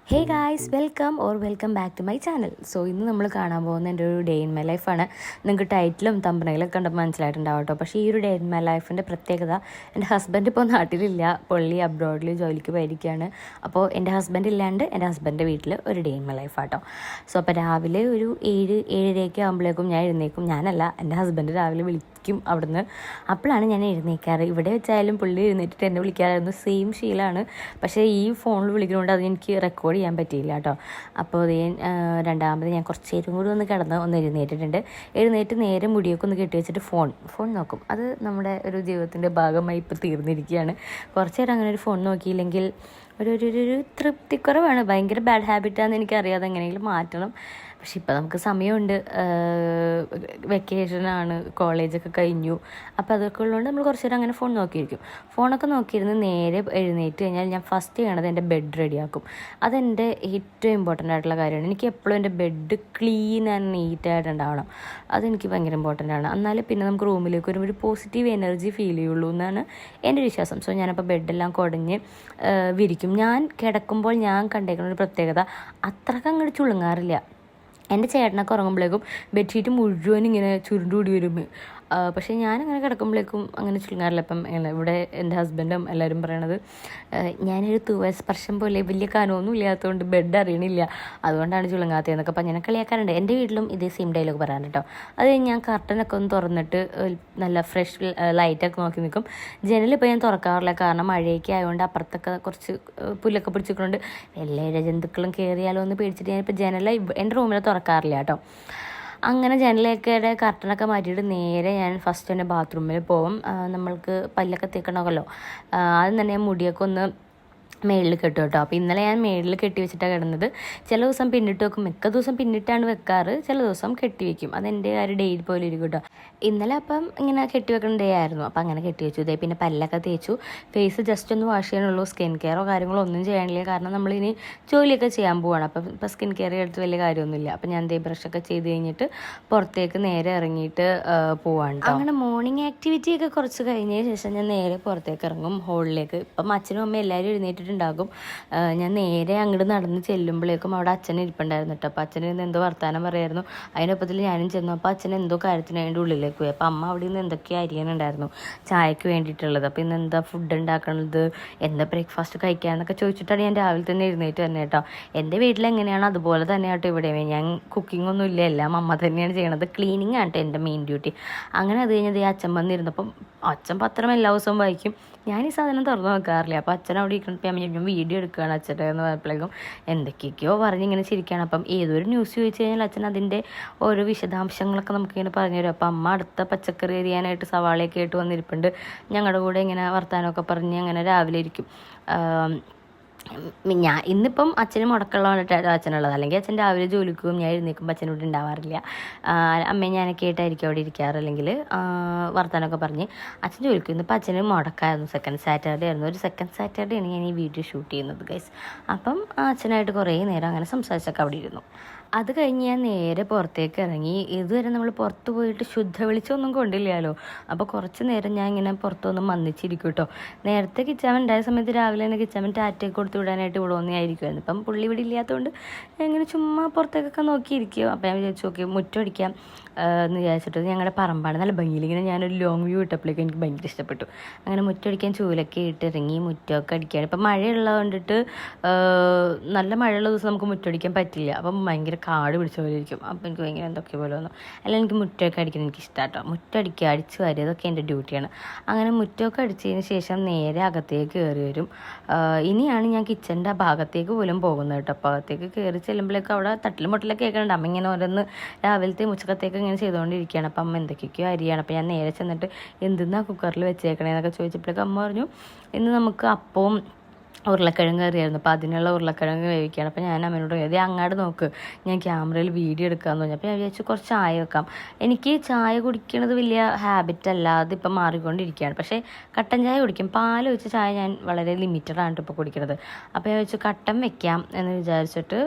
Hey guys welcome back to my channel. So ഇന്ന് നമ്മൾ കാണാൻ പോകുന്ന എൻ്റെ ഒരു ഡേ ഇൻ മൈ ലൈഫാണ്. നിങ്ങൾക്ക് ടൈറ്റിലും തമ്പനയിലൊക്കെ കണ്ടപ്പോൾ മനസ്സിലായിട്ടുണ്ടാവും കേട്ടോ. പക്ഷേ ഈ ഒരു ഡേ ഇൻ മൈ ലൈഫിൻ്റെ പ്രത്യേകത, എൻ്റെ ഹസ്ബൻഡ് ഇപ്പോൾ നാട്ടിലില്ല, പുള്ളി അബ്രോഡിൽ ജോലിക്ക് പോയിരിക്കുകയാണ്. അപ്പോൾ എൻ്റെ ഹസ്ബൻഡ് ഇല്ലാണ്ട് എൻ്റെ ഹസ്ബൻഡിൻ്റെ വീട്ടിൽ ഒരു ഡേ ഇൻ മൈ ലൈഫാട്ടോ. സോ അപ്പോൾ രാവിലെ ഒരു 7-7:30 ആകുമ്പോഴേക്കും ഞാൻ എഴുന്നേക്കും. ഞാനല്ല, എൻ്റെ ഹസ്ബൻഡ് രാവിലെ വിളിക്കും അവിടുന്ന്. അപ്പോഴാണ് ഞാൻ എഴുന്നേക്കാറ്. ഇവിടെ വെച്ചായാലും പുള്ളി എഴുന്നേറ്റിട്ട് എന്നെ വിളിക്കാറായിരുന്നു. സെയിം ശീലമാണ്. പക്ഷേ ഈ ഫോണിൽ വിളിക്കുന്നതുകൊണ്ട് അത് എനിക്ക് റെക്കോർഡ് ചെയ്യാൻ പറ്റിയില്ല കേട്ടോ. അപ്പോൾ രണ്ടാമത് ഞാൻ കുറച്ച് നേരം കൂടി ഒന്ന് എഴുന്നേറ്റിട്ടുണ്ട്. എഴുന്നേറ്റ് നേരെ മുടിയൊക്കെ ഒന്ന് കെട്ടി വെച്ചിട്ട് ഫോൺ നോക്കും. അത് നമ്മുടെ ഒരു ജീവിതത്തിൻ്റെ ഭാഗമായി ഇപ്പോൾ തീർന്നിരിക്കുകയാണ്. കുറച്ച് നേരം അങ്ങനെ ഒരു ഫോൺ നോക്കിയില്ലെങ്കിൽ ഒരു തൃപ്തിക്കുറവാണ്. ഭയങ്കര ബാഡ് ഹാബിറ്റാണെന്ന് എനിക്കറിയാതെ എങ്ങനെയെങ്കിലും മാറ്റണം. പക്ഷെ ഇപ്പോൾ നമുക്ക് സമയമുണ്ട്, വെക്കേഷനാണ്, കോളേജൊക്കെ കഴിഞ്ഞു. അപ്പോൾ അതൊക്കെ ഉള്ളതുകൊണ്ട് നമ്മൾ കുറച്ച് നേരം അങ്ങനെ ഫോൺ നോക്കിയിരിക്കും. ഫോണൊക്കെ നോക്കിയിരുന്ന് നേരെ എഴുന്നേറ്റ് കഴിഞ്ഞാൽ ഞാൻ ഫസ്റ്റ് ചെയ്യണത് എൻ്റെ ബെഡ് റെഡിയാക്കും. അതെൻ്റെ ഏറ്റവും ഇമ്പോർട്ടൻ്റ് ആയിട്ടുള്ള കാര്യമാണ്. എനിക്ക് എപ്പോഴും എൻ്റെ ബെഡ് ക്ലീൻ ആൻഡ് നീറ്റായിട്ട് ഉണ്ടാവണം. അതെനിക്ക് ഭയങ്കര ഇമ്പോർട്ടൻ്റ് ആണ്. എന്നാലും പിന്നെ നമുക്ക് റൂമിലേക്ക് വരുമ്പോൾ ഒരു പോസിറ്റീവ് എനർജി ഫീൽ ചെയ്യുള്ളൂ എന്നാണ് എൻ്റെ വിശ്വാസം. സോ ഞാനപ്പോൾ ബെഡെല്ലാം കുടഞ്ഞ് വിരിക്കും. ഞാൻ കിടക്കുമ്പോൾ ഞാൻ കണ്ടേക്കുന്ന ഒരു പ്രത്യേകത, അത്രയ്ക്ക് അങ്ങോട്ട് ചുളുങ്ങാറില്ല. എൻ്റെ ചേട്ടനൊക്കെ ഉറങ്ങുമ്പോഴേക്കും ബെഡ്ഷീറ്റ് മുഴുവൻ ഇങ്ങനെ ചുരുണ്ടുകൂടി വരും. പക്ഷേ ഞാനങ്ങനെ കിടക്കുമ്പോഴേക്കും അങ്ങനെ ചുരുങ്ങാറില്ല. ഇപ്പം ഇവിടെ എൻ്റെ ഹസ്ബൻഡും എല്ലാവരും പറയണത് ഞാനൊരു സ്പർശം പോലെ വലിയ കനമൊന്നും ഇല്ലാത്തതുകൊണ്ട് ബെഡ് അറിയണില്ല, അതുകൊണ്ടാണ് ചുളുങ്ങാത്തതെന്നൊക്കെ അപ്പം ഞാൻ കളിയാക്കാറുണ്ട്. എൻ്റെ വീട്ടിലും ഇതേ സെയിം ഡയലോഗ് പറയാറുണ്ട് കേട്ടോ. അത് ഞാൻ കർട്ടനൊക്കെ ഒന്ന് തുറന്നിട്ട് നല്ല ഫ്രഷ് ലൈറ്റൊക്കെ നോക്കി നിൽക്കും. ജനലിപ്പോൾ ഞാൻ തുറക്കാറില്ല, കാരണം മഴയൊക്കെ ആയതുകൊണ്ട് അപ്പുറത്തൊക്കെ കുറച്ച് പുല്ലൊക്കെ പിടിച്ചിട്ടുണ്ട്. എല്ലാ ഇഴജന്തുക്കളും കയറിയാലോ എന്ന് പേടിച്ചിട്ട് ഞാനിപ്പോൾ എൻ്റെ റൂമിൽ തുറക്കാറില്ല കേട്ടോ. അങ്ങനെ ജനലൊക്കെ കർട്ടനൊക്കെ മാറ്റിയിട്ട് നേരെ ഞാൻ ഫസ്റ്റ് തന്നെ ബാത്റൂമിൽ പോകും. നമ്മൾക്ക് പല്ലൊക്കെ തേക്കണമല്ലോ. ആദ്യം തന്നെ മുടിയൊക്കെ ഒന്ന് മേളിൽ കെട്ടും കേട്ടോ. അപ്പോൾ ഇന്നലെ ഞാൻ മേളിൽ കെട്ടി വെച്ചിട്ടാണ് കിടന്നത്. ചില ദിവസം പിന്നിട്ട് വെക്കും, മിക്ക ദിവസം പിന്നിട്ടാണ് വെക്കാറ്, ചില ദിവസം കെട്ടി വെക്കും. അതെൻ്റെ ആ ഒരു ഡേ പോലെ ഇരിക്കും കേട്ടോ. ഇന്നലെ അപ്പം ഇങ്ങനെ കെട്ടി വെക്കുന്ന ഡേ ആയിരുന്നു. അപ്പം അങ്ങനെ കെട്ടി വെച്ചു. ഇതേ പിന്നെ പല്ലൊക്കെ തേച്ചു. ഫേസ് ജസ്റ്റ് ഒന്ന് വാഷ് ചെയ്യാനുള്ളൂ. സ്കിൻ കെയറോ കാര്യങ്ങളോ ഒന്നും ചെയ്യാനില്ല, കാരണം നമ്മളിനി ജോലിയൊക്കെ ചെയ്യാൻ പോവാണ്. അപ്പം ഇപ്പം സ്കിൻ കെയർ എടുത്ത് വലിയ കാര്യമൊന്നുമില്ല. അപ്പം ഞാൻ ദേ ബ്രഷൊക്കെ ചെയ്ത് കഴിഞ്ഞിട്ട് പുറത്തേക്ക് നേരെ ഇറങ്ങിയിട്ട് പോവാണ്. അങ്ങനെ മോർണിംഗ് ആക്ടിവിറ്റിയൊക്കെ കുറച്ച് കഴിഞ്ഞതിന് ശേഷം ഞാൻ നേരെ പുറത്തേക്ക് ഇറങ്ങും, ഹോളിലേക്ക്. ഇപ്പം അച്ഛനും അമ്മയും എല്ലാവരും എഴുന്നേറ്റിട്ടുണ്ടാകും. ഞാൻ നേരെ അങ്ങോട്ട് നടന്ന് ചെല്ലുമ്പോഴേക്കും അവിടെ അച്ഛൻ ഇരിപ്പുണ്ടായിരുന്നു കേട്ടോ. അപ്പോൾ അച്ഛന് ഇന്ന് എന്തോ വർത്താനം പറയായിരുന്നു. അതിനൊപ്പത്തിൽ ഞാനും ചെന്നു. അപ്പോൾ അച്ഛൻ എന്തോ കാര്യത്തിന് അതിൻ്റെ ഉള്ളിലേക്ക് പോയി. അപ്പോൾ അമ്മ അവിടെ നിന്ന് എന്തൊക്കെയോ അരിയാനുണ്ടായിരുന്നു ചായക്ക് വേണ്ടിയിട്ടുള്ളത്. അപ്പോൾ ഇന്ന് എന്താ ഫുഡ് ഉണ്ടാക്കണത്, എന്താ ബ്രേക്ക്ഫാസ്റ്റ് കഴിക്കാമെന്നൊക്കെ ചോദിച്ചിട്ടാണ് ഞാൻ രാവിലെ തന്നെ എഴുന്നേറ്റ് തന്നെ കേട്ടോ. എൻ്റെ വീട്ടിൽ എങ്ങനെയാണ് അതുപോലെ തന്നെ കേട്ടോ ഇവിടെ. ഞാൻ കുക്കിംഗ് ഒന്നും ഇല്ല, എല്ലാം അമ്മ തന്നെയാണ് ചെയ്യണത്. ക്ലീനിങ് ആണ് എൻ്റെ മെയിൻ ഡ്യൂട്ടി. അങ്ങനെ അത് കഴിഞ്ഞത് ഈ അച്ഛൻ വന്നിരുന്നപ്പം അച്ഛൻ പത്രം എല്ലാ ദിവസവും വായിക്കും. ഞാൻ ഈ സാധനം തുറന്നു നോക്കാറില്ല. അപ്പോൾ അച്ഛൻ അവിടെ ഇരിക്കണപ്പോൾ ഞാൻ വീഡിയോ എടുക്കുകയാണ് അച്ഛൻ്റെ എന്ന് പറഞ്ഞപ്പോഴേക്കും എന്തൊക്കെയൊക്കെയോ പറഞ്ഞിങ്ങനെ ചിരിക്കുകയാണ്. അപ്പം ഏതൊരു ന്യൂസ് ചോദിച്ചു കഴിഞ്ഞാൽ അച്ഛൻ അതിൻ്റെ ഓരോ വിശദാംശങ്ങളൊക്കെ നമുക്കിങ്ങനെ പറഞ്ഞു തരും. അപ്പം അമ്മ അടുത്ത പച്ചക്കറി എറിയാനായിട്ട് സവാളയൊക്കെ ആയിട്ട് വന്നിരിപ്പുണ്ട്. ഞങ്ങളുടെ കൂടെ ഇങ്ങനെ വർത്താനമൊക്കെ പറഞ്ഞ് അങ്ങനെ രാവിലെ ഇരിക്കും. ഇന്നിപ്പം അച്ഛന് മുടക്കമുള്ളതാണ് അച്ഛനുള്ളത്. അല്ലെങ്കിൽ അച്ഛൻ രാവിലെ ജോലിക്കും ഞാൻ എഴുന്നേൽക്കുമ്പോൾ അച്ഛനോട് ഉണ്ടാവാറില്ല. അമ്മയും ഞാനൊക്കെ ആയിട്ടായിരിക്കും അവിടെ ഇരിക്കാറ്. അല്ലെങ്കിൽ വർത്താനമൊക്കെ പറഞ്ഞ് അച്ഛൻ ജോലിക്കും. ഇന്നിപ്പോൾ അച്ഛന് മുടക്കായിരുന്നു. സെക്കൻഡ് സാറ്റർഡേ ആയിരുന്നു. ഒരു സെക്കൻഡ് സാറ്റർഡേ ആണ് ഞാൻ ഈ വീഡിയോ ഷൂട്ട് ചെയ്യുന്നത് ഗൈസ്. അപ്പം അച്ഛനായിട്ട് കുറേ നേരം അങ്ങനെ സംസാരിച്ചൊക്കെ അവിടെ ഇരുന്നു. അത് കഴിഞ്ഞ് ഞാൻ നേരെ പുറത്തേക്ക് ഇറങ്ങി. ഇതുവരെ നമ്മൾ പുറത്ത് പോയിട്ട് ശുദ്ധ വെളിച്ചമൊന്നും കൊണ്ടില്ലല്ലോ. അപ്പോൾ കുറച്ച് നേരം ഞാൻ ഇങ്ങനെ പുറത്തൊന്നും വന്നിച്ചിരിക്കും കേട്ടോ. നേരത്തെ കിച്ചാമൻ ഉണ്ടായ സമയത്ത് രാവിലെ തന്നെ കിച്ചാമൻ ടാറ്റയൊക്കെ കൊടുത്ത് വിടാനായിട്ട് ഇവിടെ ഒന്നായിരിക്കുമായിരുന്നു. ഇപ്പം പുള്ളി ഇവിടെ ഇല്ലാത്തതുകൊണ്ട് ഞാൻ ഇങ്ങനെ ചുമ്മാ പുറത്തേക്കൊക്കെ നോക്കിയിരിക്കും. അപ്പോൾ ഞാൻ വിചാരിച്ചു നോക്കി മുറ്റമടിക്കാം എന്ന് വിചാരിച്ചിട്ട്. ഞങ്ങളുടെ പറമ്പാണ്, നല്ല ഭംഗിയിൽ ഇങ്ങനെ ഞാനൊരു ലോങ് വ്യൂ ഇട്ടപ്പോഴേക്കും എനിക്ക് ഭയങ്കര ഇഷ്ടപ്പെട്ടു. അങ്ങനെ മുറ്റമടിക്കാൻ ചൂലൊക്കെ ഇട്ട് ഇറങ്ങി മുറ്റമൊക്കെ അടിക്കുകയാണ്. ഇപ്പം മഴയുള്ളത് കൊണ്ടിട്ട് നല്ല മഴയുള്ള ദിവസം നമുക്ക് മുറ്റമടിക്കാൻ പറ്റില്ല. അപ്പം ഭയങ്കര കാട് പിടിച്ച പോലെ ഇരിക്കും. അപ്പോൾ എനിക്ക് ഭയങ്കര എന്തൊക്കെ പോലെ വന്നു. അല്ലെങ്കിൽ എനിക്ക് മുറ്റമൊക്കെ അടിക്കുന്നത് എനിക്ക് ഇഷ്ടമാണ് കേട്ടോ. മുറ്റമടിക്കുക, അടിച്ച് വാരി, അതൊക്കെ എൻ്റെ ഡ്യൂട്ടിയാണ്. അങ്ങനെ മുറ്റമൊക്കെ അടിച്ചതിന് ശേഷം നേരെ അകത്തേക്ക് കയറി വരും. ഇനിയാണ് ഞാൻ കിച്ചൻ്റെ ഭാഗത്തേക്ക് പോലും പോകുന്നത് കേട്ടോ. അപ്പോൾ അകത്തേക്ക് കയറി ചെല്ലുമ്പോഴേക്കും അവിടെ തട്ടിലും മുട്ടിലൊക്കെ കേൾക്കുന്നുണ്ട്. അമ്മ ഇങ്ങനെ ഓരോന്ന് രാവിലത്തെ ഉച്ചക്കത്തേക്ക് ഇങ്ങനെ ചെയ്തുകൊണ്ടിരിക്കുകയാണ്. അപ്പം അമ്മ എന്തൊക്കെയൊക്കെയോ അരിയാണ്. അപ്പോൾ ഞാൻ നേരെ ചെന്നിട്ട് എന്തെന്നാ കുക്കറിൽ വെച്ചേക്കണേന്നൊക്കെ ചോദിച്ചപ്പോഴേക്കും അമ്മ പറഞ്ഞു ഇന്ന് നമുക്ക് അപ്പവും ഉരുളക്കിഴങ്ങ് കറിയായിരുന്നു. അപ്പോൾ അതിനുള്ള ഉരുളക്കിഴങ്ങ് വേവിക്കുകയാണ്. അപ്പോൾ ഞാൻ അമ്മയോട് അത് അങ്ങോട്ട് നോക്ക്, ഞാൻ ക്യാമറയിൽ വീഡിയോ എടുക്കാമെന്ന് പറഞ്ഞു. അപ്പോൾ ഞാൻ വിചാരിച്ചു കുറച്ച് ചായ വെക്കാം. എനിക്ക് ചായ കുടിക്കണത് വലിയ ഹാബിറ്റ് അല്ല, അതിപ്പം മാറിക്കൊണ്ടിരിക്കുകയാണ്. പക്ഷേ കട്ടൻ ചായ കുടിക്കും. പാൽ ഒഴിച്ച ചായ ഞാൻ വളരെ ലിമിറ്റഡാണ് ഇപ്പോൾ കുടിക്കുന്നത്. അപ്പോൾ ഞാൻ വെച്ചു കട്ടൻ വെക്കാം എന്ന് വിചാരിച്ചിട്ട്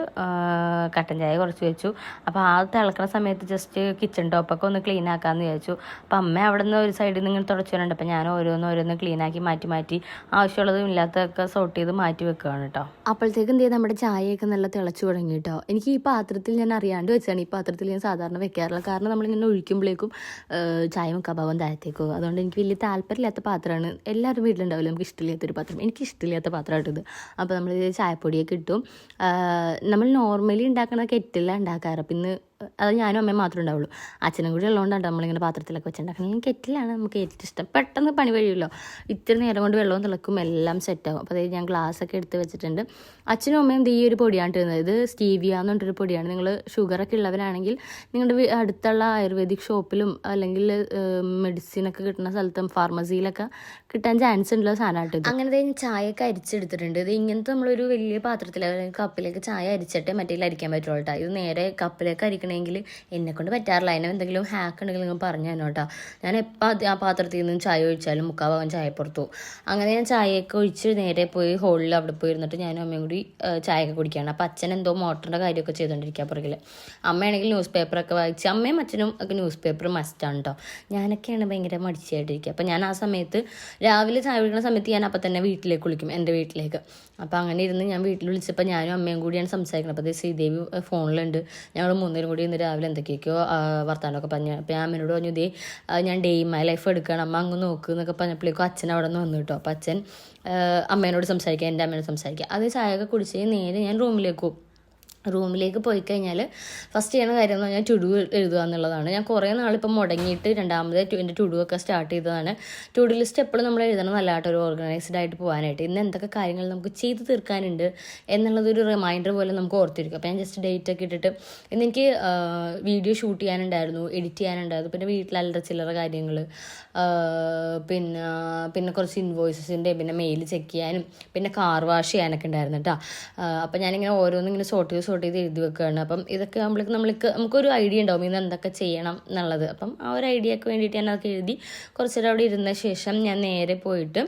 കട്ടൻ ചായ കുറച്ച് വെച്ചു. അപ്പോൾ ആ തിളക്കുന്ന സമയത്ത് ജസ്റ്റ് കിച്ചൺ ടോപ്പൊക്കെ ഒന്ന് ക്ലീൻ ആക്കാമെന്ന് വിചാരിച്ചു. അപ്പോൾ അമ്മ അവിടെ നിന്ന് ഒരു സൈഡിൽ നിന്ന് ഇങ്ങനെ തുടച്ചു വരുന്നുണ്ട്. അപ്പോൾ ഞാൻ ഓരോന്ന് ക്ലീനാക്കി മാറ്റി ആവശ്യമുള്ളതും ഇല്ലാത്തതൊക്കെ സോട്ട് ചെയ്ത് മാറ്റി വെക്കുകയാണ് കേട്ടോ. അപ്പോഴത്തേക്ക് എന്ത് ചെയ്യും, നമ്മുടെ ചായയൊക്കെ നല്ല തിളച്ചു തുടങ്ങി കേട്ടോ. എനിക്ക് ഈ പാത്രത്തിൽ ഞാൻ അറിയാണ്ട് വെച്ചാണ്, ഈ പാത്രത്തിൽ ഞാൻ സാധാരണ വെക്കാറില്ല. കാരണം നമ്മളിങ്ങനെ ഒഴിക്കുമ്പോഴേക്കും ചായ മുക്കാഭാവം താഴത്തേക്കോ, അതുകൊണ്ട് എനിക്ക് വലിയ താല്പര്യമില്ലാത്ത പാത്രമാണ്. എല്ലാവരും വീട്ടിലുണ്ടാവില്ല നമുക്ക് ഇഷ്ടമില്ലാത്തൊരു പാത്രം. എനിക്ക് ഇഷ്ടമില്ലാത്ത പാത്രമായിട്ട് ഇത്. അപ്പോൾ നമ്മൾ ചായപ്പൊടിയൊക്കെ ഇട്ടും നമ്മൾ നോർമലി ഉണ്ടാക്കുന്ന കെറ്റിലാണ് ഉണ്ടാക്കാറ്. പിന്നെ അത് ഞാനും അമ്മയും മാത്രമേ ഉണ്ടാവുള്ളൂ. അച്ഛനും കൂടി ഉള്ളതുകൊണ്ടാണ് നമ്മളിങ്ങനെ പാത്രത്തിലൊക്കെ വെച്ചിട്ടുണ്ടാക്കുന്നത്. കെറ്റിലാണ് നമുക്ക് ഏറ്റവും ഇഷ്ടം. പെട്ടെന്ന് പണി കഴിയുമല്ലോ, ഇത്തിരി നേരം കൊണ്ട് വെള്ളവും തിളക്കും, എല്ലാം സെറ്റാകും. അപ്പോൾ അതായത് ഞാൻ ഗ്ലാസ്സൊക്കെ എടുത്ത് വെച്ചിട്ടുണ്ട്. അച്ഛനും അമ്മയും ഈ ഒരു പൊടിയാണ് ഇടുന്നത്. ഇത് സ്റ്റീവിയ എന്ന് പറഞ്ഞൊരു പൊടിയാണ്. നിങ്ങൾ ഷുഗറൊക്കെ ഉള്ളവരാണെങ്കിൽ നിങ്ങളുടെ അടുത്തുള്ള ആയുർവേദിക് ഷോപ്പിലും അല്ലെങ്കിൽ മെഡിസിനൊക്കെ കിട്ടുന്ന സ്ഥലത്തും ഫാർമസിയിലൊക്കെ കിട്ടാൻ ചാൻസ് ഉള്ള സാധനമായിട്ട് ഇത്. അങ്ങനെ ചായയൊക്കെ അരിച്ചെടുത്തിട്ടുണ്ട്. ഇത് ഇങ്ങനത്തെ നമ്മളൊരു വലിയ പാത്രത്തിൽ അല്ലെങ്കിൽ കപ്പിലേക്ക് ചായ അരിച്ചിട്ട് മറ്റേതിൽ അരിക്കാൻ പറ്റുള്ളൂ കേട്ടോ. ഇത് നേരെ കപ്പിലേക്ക് അരിക്കണമെങ്കിൽ എന്നെക്കൊണ്ട് പറ്റാറില്ല. അതിനെ എന്തെങ്കിലും ഹാക്ക് ഉണ്ടെങ്കിൽ നിങ്ങൾ പറഞ്ഞു തന്നോ കേട്ടോ. ഞാൻ എപ്പോൾ ആ പാത്രത്തിൽ നിന്നും ചായ ഒഴിച്ചാലും മുക്കാഭാഗം ചായ പുറത്തു പോകും. അങ്ങനെ ഞാൻ ചായയൊക്കെ ഒഴിച്ച് നേരെ പോയി ഹോളിൽ അവിടെ പോയി ഇരുന്നിട്ട് ഞാനും അമ്മയും കൂടി ചായയൊക്കെ കുടിക്കുകയാണ്. അപ്പം അച്ഛൻ എന്തോ മോട്ടറിൻ്റെ കാര്യമൊക്കെ ചെയ്തുകൊണ്ടിരിക്കുക പുറകിൽ. അമ്മയാണെങ്കിൽ ന്യൂസ് പേപ്പറൊക്കെ വായിച്ച്, അമ്മയും അച്ഛനും ഒക്കെ ന്യൂസ് പേപ്പർ മസ്റ്റാണ് കേട്ടോ. ഞാനൊക്കെയാണ് ഭയങ്കര മടിച്ചായിട്ടിരിക്കുക. അപ്പം ഞാൻ ആ സമയത്ത് രാവിലെ ചായ കുടിക്കുന്ന സമയത്ത് ഞാൻ അപ്പം തന്നെ വീട്ടിലേക്ക് വിളിക്കും, എൻ്റെ വീട്ടിലേക്ക്. അപ്പോൾ അങ്ങനെ ഇരുന്ന് ഞാൻ വീട്ടിൽ വിളിച്ചപ്പോൾ ഞാനും അമ്മയും കൂടിയാണ് സംസാരിക്കുന്നത്. അപ്പോൾ ശ്രീദേവി ഫോണിലുണ്ട്. ഞങ്ങൾ മൂന്നുപേരും കൂടി ഇന്ന് രാവിലെ എന്തൊക്കെയൊക്കെയോ വർത്താനമൊക്കെ പറഞ്ഞു. അപ്പോൾ ഞാൻ അമ്മയോട് പറഞ്ഞു, ഇതേ ഞാൻ ഡേ ഇൻ മൈ ലൈഫ് എടുക്കുകയാണ്, അമ്മ അങ്ങ് നോക്ക് എന്നൊക്കെ പറഞ്ഞപ്പോഴേക്കും അച്ഛൻ അവിടെ നിന്ന് വന്നു കേട്ടോ. അപ്പോൾ അച്ഛൻ അമ്മേനോട് സംസാരിക്കുക, എൻ്റെ അമ്മേനോട് സംസാരിക്കുക. അത് ചായയൊക്കെ കുടിച്ച് നേരെ ഞാൻ റൂമിലേക്ക് പോയി കഴിഞ്ഞാൽ ഫസ്റ്റ് ചെയ്യുന്ന കാര്യം എന്ന് പറഞ്ഞാൽ ടുഡു എഴുതുക എന്നുള്ളതാണ്. ഞാൻ കുറേ നാളിപ്പം മുടങ്ങിയിട്ട് രണ്ടാമത് എൻ്റെ ടുഡു ഒക്കെ സ്റ്റാർട്ട് ചെയ്തതാണ്. ടുഡു ലിസ്റ്റ് എപ്പോഴും നമ്മൾ എഴുതണം നല്ലതായിട്ട് ഒരു ഓർഗനൈസ്ഡ് ആയിട്ട് പോകാനായിട്ട്. ഇന്ന് എന്തൊക്കെ കാര്യങ്ങൾ നമുക്ക് ചെയ്ത് തീർക്കാനുണ്ട് എന്നുള്ളതൊരു റിമൈൻഡർ പോലെ നമുക്ക് ഓർത്തിരിക്കും. അപ്പോൾ ഞാൻ ജസ്റ്റ് ഡേറ്റ് ഒക്കെ ഇട്ടിട്ട് ഇന്ന് എനിക്ക് വീഡിയോ ഷൂട്ട് ചെയ്യാനുണ്ടായിരുന്നു, എഡിറ്റ് ചെയ്യാനുണ്ടായിരുന്നു, പിന്നെ വീട്ടിലല്ലറ ചില്ലറ കാര്യങ്ങൾ, പിന്നെ കുറച്ച് ഇൻവോയ്സസിൻ്റെ, പിന്നെ മെയിൽ ചെക്ക് ചെയ്യാനും, പിന്നെ കാർ വാഷ് ചെയ്യാനൊക്കെ ഉണ്ടായിരുന്നു കേട്ടോ. അപ്പോൾ ഞാനിങ്ങനെ ഓരോന്നിങ്ങനെ സോർട്ട് ചെയ്ത് എഴുതി വെക്കുകയാണ്. അപ്പം ഇതൊക്കെ ആകുമ്പോഴേക്കും നമുക്കൊരു ഐഡിയ ഉണ്ടാവും ഇന്ന് എന്തൊക്കെ ചെയ്യണം എന്നുള്ളത്. അപ്പം ആ ഒരു ഐഡിയക്ക് വേണ്ടിയിട്ട് ഞാൻ അതൊക്കെ എഴുതി കുറച്ച് നേരം അവിടെ ഇരുന്ന ശേഷം ഞാൻ നേരെ പോയിട്ട്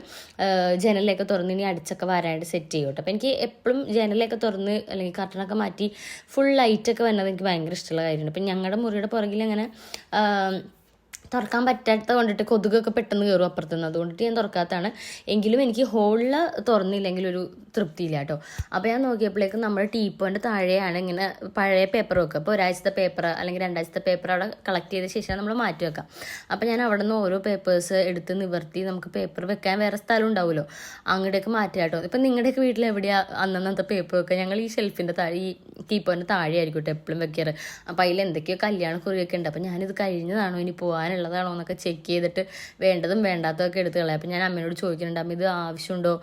ജനലൊക്കെ തുറന്ന് ഇനി അടിച്ചൊക്കെ വരാനായിട്ട് സെറ്റ് ചെയ്യും കേട്ടോ. അപ്പം എനിക്ക് എപ്പോഴും ജനലൊക്കെ തുറന്ന് അല്ലെങ്കിൽ കർട്ടനൊക്കെ മാറ്റി ഫുൾ ലൈറ്റൊക്കെ വരുന്നത് എനിക്ക് ഭയങ്കര ഇഷ്ടമുള്ള കാര്യമാണ്. അപ്പം ഞങ്ങളുടെ മുറിയുടെ പുറകിൽ അങ്ങനെ തുറക്കാൻ പറ്റാത്ത കൊണ്ടിട്ട് കൊതുകൊക്കെ പെട്ടെന്ന് കയറും അപ്പുറത്തുനിന്ന്, അതുകൊണ്ടിട്ട് ഞാൻ തുറക്കാത്തതാണ്. എങ്കിലും എനിക്ക് ഹോളിൽ തുറന്നില്ലെങ്കിൽ ഒരു തൃപ്തിയില്ല കേട്ടോ. അപ്പോൾ ഞാൻ നോക്കിയപ്പോഴേക്കും നമ്മുടെ ടീപ്പോൻ്റെ താഴെയാണ് ഇങ്ങനെ പഴയ പേപ്പർ വെക്കുക. അപ്പോൾ ഒരാഴ്ചത്തെ പേപ്പർ അല്ലെങ്കിൽ രണ്ടാഴ്ചത്തെ പേപ്പർ അവിടെ കളക്ട് ചെയ്ത ശേഷം നമ്മൾ മാറ്റി വെക്കാം. അപ്പോൾ ഞാൻ അവിടെ നിന്ന് ഓരോ പേപ്പേഴ്സ് എടുത്ത് നിവർത്തി നമുക്ക് പേപ്പർ വെക്കാൻ വേറെ സ്ഥലം ഉണ്ടാവുമല്ലോ, അങ്ങോട്ടേക്ക് മാറ്റുക കേട്ടോ. ഇപ്പം നിങ്ങളുടെയൊക്കെ വീട്ടിൽ എവിടെയാണ് അന്നത്തെ പേപ്പർ വെക്കുക? ഞങ്ങൾ ഈ ഷെൽഫിൻ്റെ താഴെ, ഈ ടീപ്പോൻ്റെ താഴെ ആയിരിക്കും കേട്ടോ എപ്പോഴും വെക്കാറ്. അപ്പോൾ അതിൽ എന്തൊക്കെയോ കല്യാണ കുറിയൊക്കെ ഉണ്ട്. അപ്പോൾ ഞാനിത് കഴിഞ്ഞതാണോ ഇനി പോകാനുള്ളതാണോ എന്നൊക്കെ ചെക്ക് ചെയ്തിട്ട് വേണ്ടതും വേണ്ടാത്തതൊക്കെ എടുത്ത് കളയാം. അപ്പം ഞാൻ അമ്മയോട് ചോദിക്കുന്നുണ്ട്, അമ്മ ഇത് ആവശ്യമുണ്ടോ,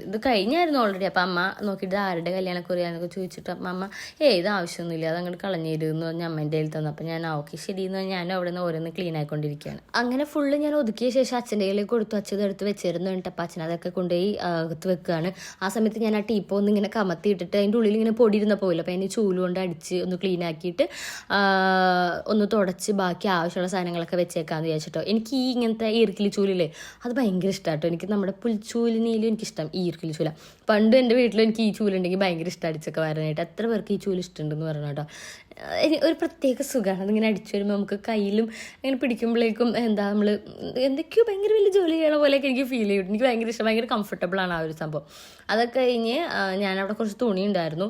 ഇത് കഴിഞ്ഞായിരുന്നു ഓൾറെഡി. അപ്പം അമ്മ നോക്കിയിട്ട് ആരുടെ കല്യാണക്കുറിയാന്നൊക്കെ ചോദിച്ചിട്ട് അപ്പം അമ്മ ഇത് ആവശ്യമൊന്നുമില്ല, അത് അങ്ങോട്ട് കളഞ്ഞിരുന്നു പറഞ്ഞ് അമ്മേൻ്റെ കയ്യിൽ തന്നു. അപ്പം ഞാൻ ഓക്കെ ശരി എന്ന് പറഞ്ഞാൽ ഞാനും അവിടെ നിന്ന് ഓരോന്ന് ക്ലീൻ ആയിക്കൊണ്ടിരിക്കുകയാണ്. അങ്ങനെ ഫുള്ള് ഞാൻ ഒതുക്കിയ ശേഷം അച്ഛൻ്റെ കയ്യിലേക്ക് കൊടുത്തു. അച്ഛൻ എടുത്ത് വെച്ചിരുന്നു. അപ്പം അച്ഛൻ അതൊക്കെ കൊണ്ടുപോയി അകത്ത് വെക്കുകയാണ്. ആ സമയത്ത് ഞാൻ ആ ടീപ്പോ ഒന്ന് ഇങ്ങനെ കമത്തി ഇട്ടിട്ട് അതിൻ്റെ ഉള്ളിൽ ഇങ്ങനെ പൊടി ഇരുന്ന പോയില്ല. അപ്പം അതിന് ചൂല് കൊണ്ട് അടിച്ച് ഒന്ന് ക്ലീൻ ആക്കിയിട്ട് ഒന്ന് തുടച്ച് ബാക്കി ആവശ്യമുള്ള സാധനങ്ങളൊക്കെ വെച്ചേക്കാന്ന് വിചാരിച്ചിട്ടോ. എനിക്ക് ഈ ഇങ്ങനത്തെ ഈർക്കിലി ചൂലില്ലേ അത് ഭയങ്കര ഇഷ്ടമാട്ടോ. എനിക്ക് നമ്മുടെ പുൽച്ചൂലിനേലും എനിക്കിഷ്ടം ഈ ഈർക്കിലി ചൂല. പണ്ട് എൻ്റെ വീട്ടിൽ എനിക്ക് ഈ ചൂലുണ്ടെങ്കിൽ ഭയങ്കര ഇഷ്ടം അടിച്ചൊക്കെ വരാനായിട്ട്. എത്ര പേർക്ക് ഈ ചൂല് ഇഷ്ടമുണ്ടെന്ന് പറഞ്ഞു കേട്ടോ. ഒരു പ്രത്യേക സുഖമാണ് അതിങ്ങനെ അടിച്ചു വരുമ്പോൾ നമുക്ക് കയ്യിലും ഇങ്ങനെ പിടിക്കുമ്പോഴേക്കും നമ്മൾ എന്തൊക്കെയോ ഭയങ്കര വലിയ ജോലി ചെയ്യണ പോലെയൊക്കെ എനിക്ക് ഫീൽ ചെയ്യും. എനിക്ക് ഭയങ്കര ഇഷ്ടം, ഭയങ്കര കംഫർട്ടബിളാണ് ആ ഒരു സംഭവം. അതൊക്കെ കഴിഞ്ഞ് ഞാനവിടെ കുറച്ച് തുണി ഉണ്ടായിരുന്നു.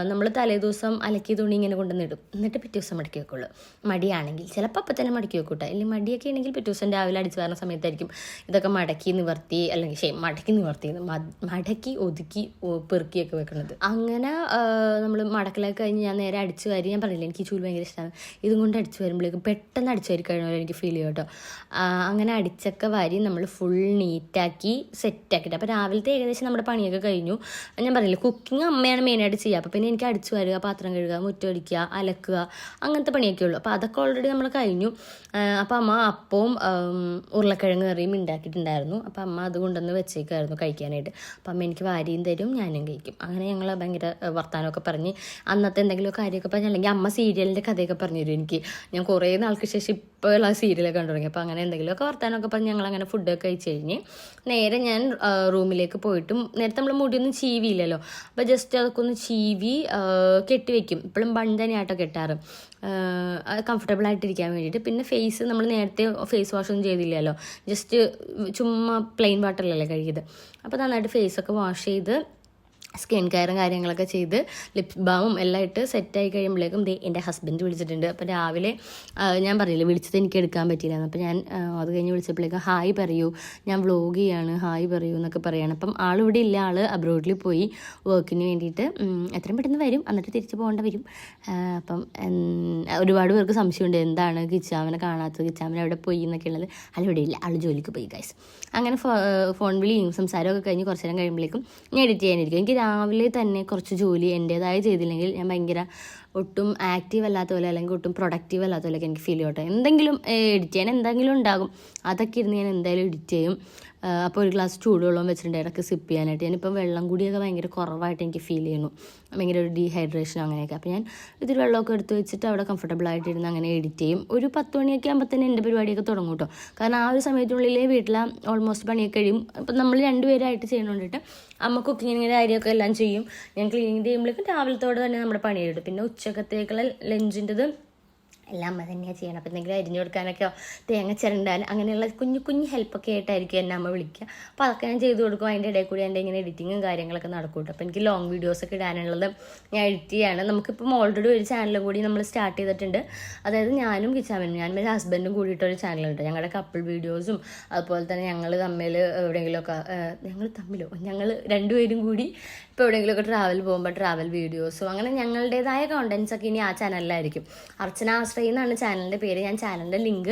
നമ്മൾ തലേദിവസം അലക്കിയ തുണി ഇങ്ങനെ കൊണ്ടുവന്നിടും, എന്നിട്ട് പിറ്റേ ദിവസം മടക്കി വെക്കുള്ളൂ. മടിയാണെങ്കിൽ ചിലപ്പോൾ അപ്പം തന്നെ മടക്കി വെക്കൂട്ടോ. അല്ലെങ്കിൽ മടിയൊക്കെ ആണെങ്കിൽ പിറ്റേ ദിവസം രാവിലെ അടിച്ച് വരുന്ന സമയത്തായിരിക്കും ഇതൊക്കെ മടക്കി നിവർത്തി മടക്കി ഒതുക്കി പെറുക്കിയൊക്കെ വെക്കുന്നത്. അങ്ങനെ നമ്മൾ മടക്കലൊക്കെ കഴിഞ്ഞ് ഞാൻ നേരെ അടിച്ച് വാരി, ഞാൻ പറഞ്ഞില്ല എനിക്ക് ഈ ചൂല് ഭയങ്കര ഇഷ്ടമാണ്. ഇതും കൊണ്ട് അടിച്ച് വരുമ്പോഴേക്കും പെട്ടെന്ന് അടിച്ച് വാരി കഴിഞ്ഞാൽ എനിക്ക് ഫീൽ ചെയ്യും കേട്ടോ. അങ്ങനെ അടിച്ചൊക്കെ വാരി നമ്മൾ ഫുൾ നീറ്റാക്കി സെറ്റാക്കിയിട്ട് അപ്പോൾ രാവിലത്തെ ഏകദേശം നമ്മുടെ പണിയൊക്കെ കഴിഞ്ഞു. ഞാൻ പറഞ്ഞില്ല കുക്കിംഗ് അമ്മയാണ് മെയിനായിട്ട് ചെയ്യുക. അപ്പോൾ പിന്നെ എനിക്ക് അടിച്ച് വാരുക, പാത്രം കഴുകുക, മുറ്റമടിക്കുക, അലക്കുക, അങ്ങനത്തെ പണിയൊക്കെ ഉള്ളൂ. അപ്പോൾ അതൊക്കെ ഓൾറെഡി നമ്മൾ കഴിഞ്ഞു. അപ്പോൾ അമ്മ അപ്പവും ഉരുളക്കിഴങ്ങ് കറിയും ഉണ്ടാക്കിയിട്ടുണ്ടായിരുന്നു. അപ്പോൾ അമ്മ അത് കൊണ്ടുവന്ന് വെച്ചേക്കായിരുന്നു കഴിക്കാനായിട്ട്. അപ്പോൾ അമ്മ എനിക്ക് വാരിയും തരും, ഞാനും കഴിക്കും. അങ്ങനെ ഞങ്ങൾ ഭയങ്കര വർത്താനമൊക്കെ പറഞ്ഞ് അന്നത്തെ എന്തെങ്കിലും കാര്യമൊക്കെ പറഞ്ഞ് അല്ലെങ്കിൽ അല്ലെങ്കിൽ അമ്മ സീരിയലിൻ്റെ കഥയൊക്കെ പറഞ്ഞു തരും എനിക്ക്. ഞാൻ കുറേ നാൾക്ക് ശേഷം ഇപ്പോൾ ആ സീരിയലൊക്കെ കണ്ടു തുടങ്ങി. അപ്പോൾ അങ്ങനെ എന്തെങ്കിലുമൊക്കെ വർത്താനമൊക്കെ പറഞ്ഞ് ഞങ്ങളങ്ങനെ ഫുഡൊക്കെ കഴിച്ച് കഴിഞ്ഞ് നേരെ ഞാൻ റൂമിലേക്ക് പോയിട്ടും നേരത്തെ നമ്മൾ മുടിയൊന്നും ചീവിയില്ലല്ലോ, അപ്പോൾ ജസ്റ്റ് അതൊക്കെ ഒന്ന് ചീവി കെട്ടി വെക്കും. ഇപ്പോഴും ബൺ തന്നെയാട്ടോ കെട്ടാറ്, കംഫർട്ടബിൾ ആയിട്ടിരിക്കാൻ വേണ്ടിയിട്ട്. പിന്നെ ഫേസ് നമ്മൾ നേരത്തെ ഫേസ് വാഷ് ഒന്നും ചെയ്തില്ലല്ലോ, ജസ്റ്റ് ചുമ്മാ പ്ലെയിൻ വാട്ടറിലല്ലേ കഴുകിയത്. അപ്പോൾ നന്നായിട്ട് ഫേസൊക്കെ വാഷ് ചെയ്ത് സ്കിൻ കെയറും കാര്യങ്ങളൊക്കെ ചെയ്ത് ലിപ് ബാമും എല്ലാം ഇട്ട് സെറ്റായി കഴിയുമ്പോഴേക്കും എൻ്റെ ഹസ്ബൻഡ് വിളിച്ചിട്ടുണ്ട്. അപ്പോൾ രാവിലെ ഞാൻ പറഞ്ഞില്ല വിളിച്ചത് എനിക്ക് എടുക്കാൻ പറ്റിയില്ല. അപ്പോൾ ഞാൻ അത് കഴിഞ്ഞ് വിളിച്ചപ്പോഴേക്കും ഹായ് പറയൂ, ഞാൻ വ്ലോഗ് ചെയ്യാണ്, ഹായ് പറയൂ എന്നൊക്കെ പറയുകയാണ്. അപ്പം ആളിവിടെ ഇല്ല, ആൾ അബ്രോഡിൽ പോയി വർക്കിന് വേണ്ടിയിട്ട്. എത്രയും പെട്ടെന്ന് വരും, എന്നിട്ട് തിരിച്ച് പോകേണ്ട വരും. അപ്പം ഒരുപാട് പേർക്ക് സംശയമുണ്ട് എന്താണ് കിച്ചാമനെ കാണാത്തത്, കിച്ചാമൻ എവിടെ പോയി എന്നൊക്കെ ഉള്ളത്. ആൾ ഇവിടെ ഇല്ല, ആൾ ജോലിക്ക് പോയി ഗൈസ്. അങ്ങനെ ഫോൺ വിളിയും സംസാരമൊക്കെ കഴിഞ്ഞ് കുറച്ച് നേരം കഴിയുമ്പോഴേക്കും ഞാൻ എഡിറ്റ് ചെയ്യാനിരിക്കും. എനിക്ക് രാവിലെ തന്നെ കുറച്ച് ജോലി എൻ്റേതായി ചെയ്തില്ലെങ്കിൽ ഞാൻ ഭയങ്കര ഒട്ടും ആക്റ്റീവ് അല്ലാത്ത പോലെ അല്ലെങ്കിൽ ഒട്ടും പ്രൊഡക്റ്റീവ് അല്ലാത്ത പോലെയൊക്കെ എനിക്ക് ഫീൽ ചെയ്യട്ടെ. എന്തെങ്കിലും എഡിറ്റ് ചെയ്യാൻ എന്തെങ്കിലും ഉണ്ടാകും, അതൊക്കെ ഇരുന്ന് ഞാൻ എന്തായാലും എഡിറ്റ് ചെയ്യും. അപ്പോൾ ഒരു ഗ്ലാസ് ചൂടുവെള്ളം വെച്ചിട്ടുണ്ട് ഇടയ്ക്ക് സിപ്പ് ചെയ്യാനായിട്ട്. ഞാനിപ്പം വെള്ളം കൂടിയൊക്കെ ഭയങ്കര കുറവായിട്ട് എനിക്ക് ഫീൽ ചെയ്യുന്നു, ഭയങ്കര ഒരു ഡീഹൈഡ്രേഷൻ അങ്ങനെയൊക്കെ. അപ്പോൾ ഞാൻ ഇതിൽ വെള്ളമൊക്കെ എടുത്ത് വെച്ചിട്ട് അവിടെ കംഫർട്ടബിളായിട്ടിരുന്ന് അങ്ങനെ എഡിറ്റ് ചെയ്യും. ഒരു 10 മണിയൊക്കെ ആകുമ്പോൾ തന്നെ എൻ്റെ പരിപാടിയൊക്കെ തുടങ്ങും കേട്ടോ. കാരണം ആ ഒരു സമയത്തിനുള്ളിൽ വീട്ടിലെ ഓൾമോസ്റ്റ് പണിയൊക്കെ കഴിയും. അപ്പം നമ്മൾ 2 പേരായിട്ട് ചെയ്യണോണ്ടിട്ട് അമ്മ കുക്കിങ്ങിൻ്റെ കാര്യമൊക്കെ എല്ലാം ചെയ്യും, ഞാൻ ക്ലീനിങ് ചെയ്യുമ്പോഴേക്കും രാവിലത്തോടെ തന്നെ നമ്മുടെ പണിയെടുക്കും. പിന്നെ ഉച്ചക്കത്തേക്കുള്ള ലഞ്ചിൻ്റെത് എല്ലാം അമ്മ തന്നെയാണ് ചെയ്യണം. അപ്പോൾ എന്തെങ്കിലും അരിഞ്ഞു കൊടുക്കാനൊക്കെ തേങ്ങ ചിരണ്ടാൻ അങ്ങനെയുള്ള കുഞ്ഞു കുഞ്ഞു ഹെൽപ്പൊക്കെ ആയിട്ടായിരിക്കും എന്നെ അമ്മ വിളിക്കുക. അപ്പോൾ അതൊക്കെ ഞാൻ ചെയ്ത് കൊടുക്കും. അതിൻ്റെ ഇടയിൽ കൂടി എൻ്റെ ഇങ്ങനെ എഡിറ്റിങ്ങും കാര്യങ്ങളൊക്കെ നടക്കും. അപ്പോൾ എനിക്ക് ലോങ് വീഡിയോസൊക്കെ ഇടാനുള്ളത് ഞാൻ എഡിറ്റ് ചെയ്യാണ്. നമുക്കിപ്പം ഓൾറെഡി ഒരു ചാനലും കൂടി നമ്മൾ സ്റ്റാർട്ട് ചെയ്തിട്ടുണ്ട്. അതായത് ഞാനും കിച്ചാമനും ഞാനും എൻ്റെ ഹസ്ബൻഡും കൂടിയിട്ടൊരു ചാനലുണ്ട്. ഞങ്ങളുടെ കപ്പിൾ വീഡിയോസും അതുപോലെ തന്നെ ഞങ്ങൾ തമ്മിൽ എവിടെയെങ്കിലുമൊക്കെ ഞങ്ങൾ 2 പേരും കൂടി ഇപ്പോൾ എവിടെയെങ്കിലുമൊക്കെ ട്രാവൽ പോകുമ്പോൾ ട്രാവൽ വീഡിയോസും അങ്ങനെ ഞങ്ങളുടേതായ കോണ്ടൻസൊക്കെ ഇനി ആ ചാനലിലായിരിക്കും. അർച്ചന ആശ്രയി എന്നാണ് ചാനലിൻ്റെ പേര്. ഞാൻ ചാനലിൻ്റെ ലിങ്ക്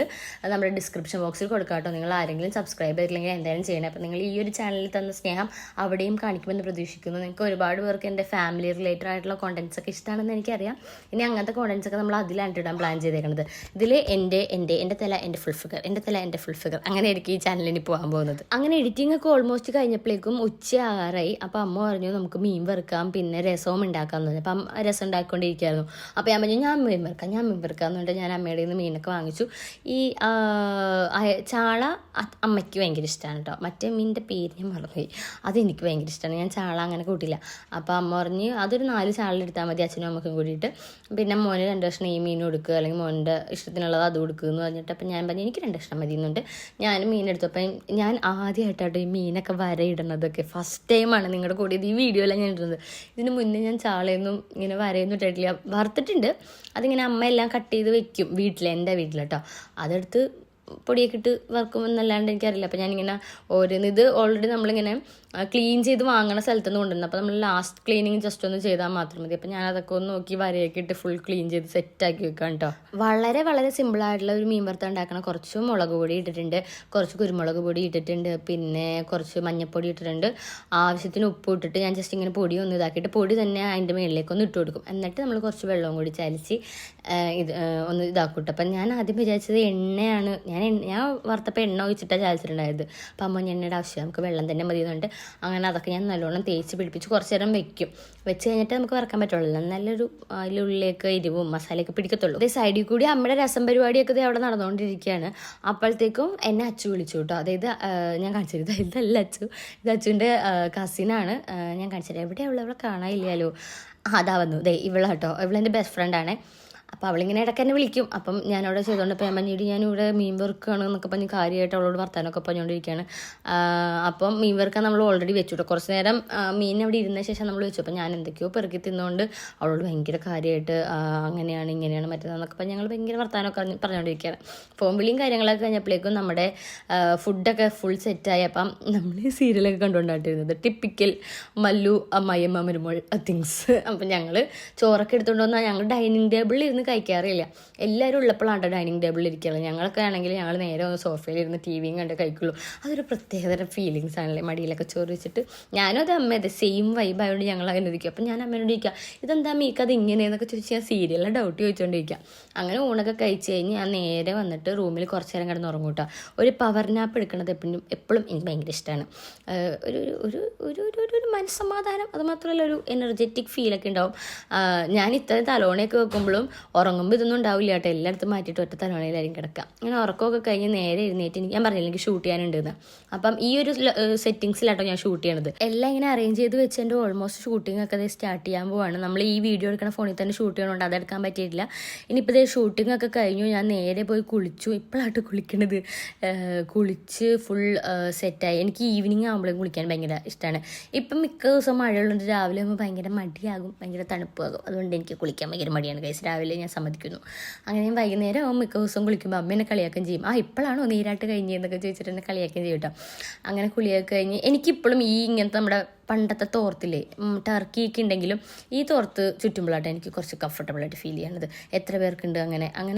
നമ്മുടെ ഡിസ്ക്രിപ്ഷൻ ബോക്സിൽ കൊടുക്കാം കേട്ടോ. നിങ്ങൾ ആരെങ്കിലും സബ്സ്ക്രൈബ് ചെയ്തില്ലെങ്കിൽ എന്തായാലും ചെയ്യണം. അപ്പോൾ നിങ്ങൾ ഈ ഒരു ചാനലിൽ തന്ന സ്നേഹം അവിടെയും കാണിക്കുമെന്ന് പ്രതീക്ഷിക്കുന്നു. നിങ്ങൾക്ക് ഒരുപാട് പേർക്ക് എൻ്റെ ഫാമിലി റിലേറ്റഡ് ആയിട്ടുള്ള കോണ്ടൻസ് ഒക്കെ ഇഷ്ടമാണെന്ന് എനിക്കറിയാം. ഇനി അങ്ങനത്തെ കോണ്ടൻസ് ഒക്കെ നമ്മൾ അതിലാണ് ഇടാൻ പ്ലാൻ ചെയ്തേക്കുന്നത്. ഇതിൽ എൻ്റെ തല എൻ്റെ ഫുൾ ഫിഗർ, എൻ്റെ തല എൻ്റെ ഫുൾ ഫിഗർ, അങ്ങനെ ആയിരിക്കും ഈ ചാനലിന് പോകാൻ പോകുന്നത്. അങ്ങനെ എഡിറ്റിംഗ് ഒക്കെ ഓൾമോസ്റ്റ് കഴിഞ്ഞപ്പോഴേക്കും ഉച്ച ആറായി. അപ്പോൾ അമ്മ പറഞ്ഞു നമുക്ക് മീൻ വറുക്കാം പിന്നെ രസവും ഉണ്ടാക്കാമെന്ന് പറഞ്ഞു. അപ്പം രസം ഉണ്ടാക്കിക്കൊണ്ടിരിക്കുകയായിരുന്നു. അപ്പോൾ ഞാൻ പറഞ്ഞു ഞാൻ മീൻ വറുക്കാം എന്നുകൊണ്ട് ഞാൻ അമ്മയുടെ നിന്ന് മീനൊക്കെ വാങ്ങിച്ചു. ഈ ചാള അമ്മയ്ക്ക് ഭയങ്കര ഇഷ്ടമാണ് കേട്ടോ. മറ്റേ മീനിൻ്റെ പേര് ഞാൻ മറന്നുപോയി, അതെനിക്ക് ഭയങ്കര ഇഷ്ടമാണ്. ഞാൻ ചാള അങ്ങനെ കൂട്ടില്ല. അപ്പോൾ അമ്മ പറഞ്ഞ് അതൊരു 4 ചാള എടുത്താൽ മതി അച്ഛനും അമ്മക്കും കൂടിയിട്ട്. പിന്നെ മോന് 2 കഷ്ണം ഈ മീൻ കൊടുക്കുക, അല്ലെങ്കിൽ മോൻ്റെ ഇഷ്ടത്തിനുള്ളത് അത് കൊടുക്കുക എന്ന് പറഞ്ഞിട്ട്. അപ്പം ഞാൻ പറഞ്ഞു എനിക്ക് 2 കഷ്ണം മതി എന്നുണ്ട്. ഞാൻ മീൻ എടുത്തു. അപ്പം ഞാൻ ആദ്യമായിട്ടാട്ടോ ഈ മീനൊക്കെ വരയിടുന്നതൊക്കെ. ഫസ്റ്റ് ടൈമാണ് നിങ്ങളുടെ കൂടെ ഈ വീഡിയോയിലാണ് ഞാൻ ഇടുന്നത്. ഇതിന് മുന്നേ ഞാൻ ചാളയൊന്നും ഇങ്ങനെ വരയൊന്നും ഇട്ടിട്ടില്ല. വറുത്തിട്ടുണ്ട്, അതിങ്ങനെ അമ്മ എല്ലാം കട്ട് ചെയ്ത് വെക്കും എൻ്റെ വീട്ടിൽ കേട്ടോ. അതെടുത്ത് പൊടിയൊക്കെ ഇട്ട് വറുക്കുമെന്നല്ലാണ്ട് എനിക്കറിയില്ല. അപ്പോൾ ഞാനിങ്ങനെ ഇത് ഓൾറെഡി നമ്മളിങ്ങനെ ക്ലീൻ ചെയ്ത് വാങ്ങണ സ്ഥലത്തുനിന്ന് കൊണ്ടുവരുന്നത്. അപ്പോൾ നമ്മൾ ലാസ്റ്റ് ക്ലീനിങ് ജസ്റ്റ് ഒന്ന് ചെയ്താൽ മാത്രം മതി. അപ്പോൾ ഞാൻ അതൊക്കെ ഒന്ന് നോക്കി വരയൊക്കെ ഇട്ട് ഫുൾ ക്ലീൻ ചെയ്ത് സെറ്റാക്കി വെക്കാം കേട്ടോ. വളരെ വളരെ സിമ്പിളായിട്ടുള്ള ഒരു മീൻ വറുത്ത ഉണ്ടാക്കണം. കുറച്ച് മുളക് പൊടി ഇട്ടിട്ടുണ്ട്, കുറച്ച് കുരുമുളക് പൊടി ഇട്ടിട്ടുണ്ട്, പിന്നെ കുറച്ച് മഞ്ഞൾപ്പൊടി ഇട്ടിട്ടുണ്ട്, ആവശ്യത്തിന് ഉപ്പ് ഇട്ടിട്ട് ഞാൻ ജസ്റ്റ് ഇങ്ങനെ പൊടി ഒന്ന് ഇതാക്കിയിട്ട് പൊടി തന്നെ അതിൻ്റെ മുകളിലേക്ക് ഒന്ന് ഇട്ട് കൊടുക്കും. എന്നിട്ട് നമ്മൾ കുറച്ച് വെള്ളവും കൂടി ചലിച്ച് ഒന്ന് ഇതാക്കൂട്ടോ. അപ്പം ഞാൻ ആദ്യം വിചാരിച്ചത് എണ്ണയാണ്, ഞാൻ വറുത്തപ്പോൾ എണ്ണ ഒഴിച്ചിട്ടാണ് ചാലിച്ചിട്ടുണ്ടായത്. അപ്പം അമ്മ എണ്ണയുടെ ആവശ്യം നമുക്ക് വെള്ളം തന്നെ മതി എന്നുണ്ട്. അങ്ങനെ അതൊക്കെ ഞാൻ നല്ലോണം തേച്ച് പിടിപ്പിച്ച് കുറച്ച് നേരം വെച്ച് കഴിഞ്ഞിട്ട് നമുക്ക് വറക്കാൻ പറ്റുള്ളൂ. നല്ലൊരു അതിലുള്ളിലേക്ക് എരിവും മസാലയൊക്കെ പിടിക്കത്തുള്ളൂ. അതേ സൈഡിൽ കൂടി അമ്മയുടെ രസം പരിപാടിയൊക്കെ അവിടെ നടന്നുകൊണ്ടിരിക്കുകയാണ്. അപ്പോഴത്തേക്കും എന്നെ അച്ചു വിളിച്ചു കേട്ടോ. അതായത് ഞാൻ കാണിച്ചത് ഇതല്ല അച്ചു, ഇത് അച്ചുവിൻ്റെ കസിനാണ്. ഞാൻ കാണിച്ചത് എവിടെയാണ് അവളെ കാണാനില്ലല്ലോ. അതാ വന്നു, ഇവളാട്ടോ, ഇവളെൻ്റെ ബെസ്റ്റ് ഫ്രണ്ടാണ്. അപ്പോൾ അവളിങ്ങനെ ഇടയ്ക്ക് എന്നെ വിളിക്കും. അപ്പം ഞാനവിടെ ചെയ്തുകൊണ്ടപ്പോൾ ഞാൻ പറഞ്ഞിട്ട് ഞാനിവിടെ മീൻ വറുക്കുകയാണ് എന്നൊക്കെ പറഞ്ഞ് കാര്യമായിട്ട് അവളോട് വർത്താനമൊക്കെ പറഞ്ഞുകൊണ്ടിരിക്കുകയാണ്. അപ്പം മീൻ വറുക്കാൻ നമ്മൾ ഓൾറെഡി വെച്ചു കേട്ടോ. കുറച്ച് നേരം മീൻ അവിടെ ഇരുന്ന ശേഷം നമ്മൾ വെച്ചു. അപ്പോൾ ഞാൻ എന്തൊക്കെയോ പെറുക്കി തിന്നുകൊണ്ട് അവളോട് ഭയങ്കര കാര്യമായിട്ട് അങ്ങനെയാണ് ഇങ്ങനെയാണ് മറ്റേതെന്നൊക്കെ അപ്പം ഞങ്ങൾ ഭയങ്കര വർത്താനമൊക്കെ പറഞ്ഞുകൊണ്ടിരിക്കുകയാണ്. ഫോൺ വിളിയും കാര്യങ്ങളൊക്കെ കഴിഞ്ഞപ്പോഴേക്കും നമ്മുടെ ഫുഡൊക്കെ ഫുൾ സെറ്റായി. അപ്പം നമ്മൾ ഈ സീരിയലൊക്കെ കണ്ടുകൊണ്ടായിട്ടിരുന്നത് ടിപ്പിക്കൽ മല്ലു അമ്മായിയമ്മ മരുമോൾ തിങ്സ്. അപ്പം ഞങ്ങൾ ചോറൊക്കെ എടുത്തുകൊണ്ട് വന്നാൽ ഞങ്ങൾ ഡൈനിങ് ടേബിളിൽ ഇരുന്ന് ഇരുന്ന് കഴിക്കാറില്ല. എല്ലാവരും ഉള്ളപ്പോഴാണ് ഡൈനിങ് ടേബിളിൽ ഇരിക്കുകയുള്ളൂ. ഞങ്ങളൊക്കെ ആണെങ്കിൽ ഞങ്ങൾ നേരെ ഒന്ന് സോഫയിലിരുന്ന് ടി വിയും കണ്ട് കഴിക്കുള്ളൂ. അതൊരു പ്രത്യേകതരം ഫീലിങ്സ് ആണല്ലേ, മടിയിലൊക്കെ ചോറ് വെച്ചിട്ട്. ഞാനും അത് അമ്മയുടെ സെയിം വൈബ് ആയതുകൊണ്ട് ഞങ്ങൾ അങ്ങനെ ഇരിക്കും. അപ്പം ഞാൻ അമ്മയോട് ചോദിക്കുക, ഇതെന്താ മീക്ക് അത് ഇങ്ങനെയെന്നൊക്കെ ചോദിച്ചാൽ ഞാൻ സീരിയലിലെ ഡൗട്ട് ചോദിച്ചുകൊണ്ടിരിക്കുക. അങ്ങനെ ഊണൊക്കെ കഴിച്ച് കഴിഞ്ഞ് ഞാൻ നേരെ വന്നിട്ട് റൂമിൽ കുറച്ച് നേരം കിടന്ന് ഉറങ്ങും കേട്ടോ. ഒരു പവർ നാപ്പ് എടുക്കണത് എപ്പോഴും എനിക്ക് ഭയങ്കര ഇഷ്ടമാണ്. ഒരു ഒരു ഒരു ഒരു മനസ്സമാധാനം, അത് മാത്രമല്ല ഒരു എനർജറ്റിക് ഫീലൊക്കെ ഉണ്ടാവും. ഞാൻ ഇത്രയും തലോണയൊക്കെ വെക്കുമ്പോഴും ഉറങ്ങുമ്പോൾ ഇതൊന്നും ഉണ്ടാവില്ല കേട്ടോ. എല്ലായിടത്തും മാറ്റിയിട്ട് ഒറ്റ തലോണയിലായിരിക്കും കിടക്കുക. അങ്ങനെ ഉറക്കമൊക്കെ കഴിഞ്ഞ് നേരെ എഴുന്നേറ്റ് ഞാൻ പറഞ്ഞില്ല എനിക്ക് ഷൂട്ട് ചെയ്യാനുണ്ടെന്ന്. അപ്പം ഈ ഒരു സെറ്റിങ്സിലാട്ടോ ഞാൻ ഷൂട്ട് ചെയ്യണത്. എല്ലാം ഇങ്ങനെ അറേഞ്ച് ചെയ്ത് വെച്ച് എൻ്റെ ഓൾമോസ്റ്റ് ഷൂട്ടിംഗ് ഒക്കെ സ്റ്റാർട്ട് ചെയ്യാൻ പോവാണ്. നമ്മൾ ഈ വീഡിയോ എടുക്കുന്ന ഫോണിൽ തന്നെ ഷൂട്ട് ചെയ്യണോണ്ട് അതെടുക്കാൻ പറ്റിയിട്ടില്ല. ഇനിയിപ്പോൾ ഷൂട്ടിംഗ് ഒക്കെ കഴിഞ്ഞു. ഞാൻ നേരെ പോയി കുളിച്ചു. ഇപ്പോഴായിട്ട് കുളിക്കണത്. കുളിച്ച് ഫുൾ സെറ്റായി. എനിക്ക് ഈവനിങ് ആകുമ്പോഴേക്കും കുളിക്കാൻ ഭയങ്കര ഇഷ്ടമാണ്. ഇപ്പം മിക്ക ദിവസം മഴയുള്ളത് രാവിലെ ആകുമ്പോൾ ഭയങ്കര മടിയാകും, ഭയങ്കര തണുപ്പാകും. അതുകൊണ്ട് എനിക്ക് കുളിക്കാൻ ഭയങ്കര മടിയാണ് ഗൈസ്. രാവിലെ ഞാൻ സമ്മതിക്കുന്നു. അങ്ങനെ ഞാൻ വൈകുന്നേരം ആകുമ്പോൾ മിക്ക ദിവസം കുളിക്കുമ്പോൾ അമ്മ എന്നെ കളിയാക്കുകയും ചെയ്യും. ഇപ്പോഴാണോ നീരാട്ട് കഴിഞ്ഞതെന്നൊക്കെ ചോദിച്ചിട്ട് എന്നെ കളിയാക്കുകയും ചെയ്യും കേട്ടോ. അങ്ങനെ കുളിയൊക്കെ കഴിഞ്ഞ് എനിക്കിപ്പോഴും ഈ ഇങ്ങനത്തെ നമ്മുടെ പണ്ടത്തെ തോർത്തില്ലേ, ടർക്കിയൊക്കെ ഉണ്ടെങ്കിലും ഈ തോർത്ത് ചുറ്റുമ്പോഴാട്ടോ എനിക്ക് കുറച്ച് കംഫർട്ടബിളായിട്ട് ഫീൽ ചെയ്യണത്. എത്ര പേർക്കുണ്ട് അങ്ങനെ.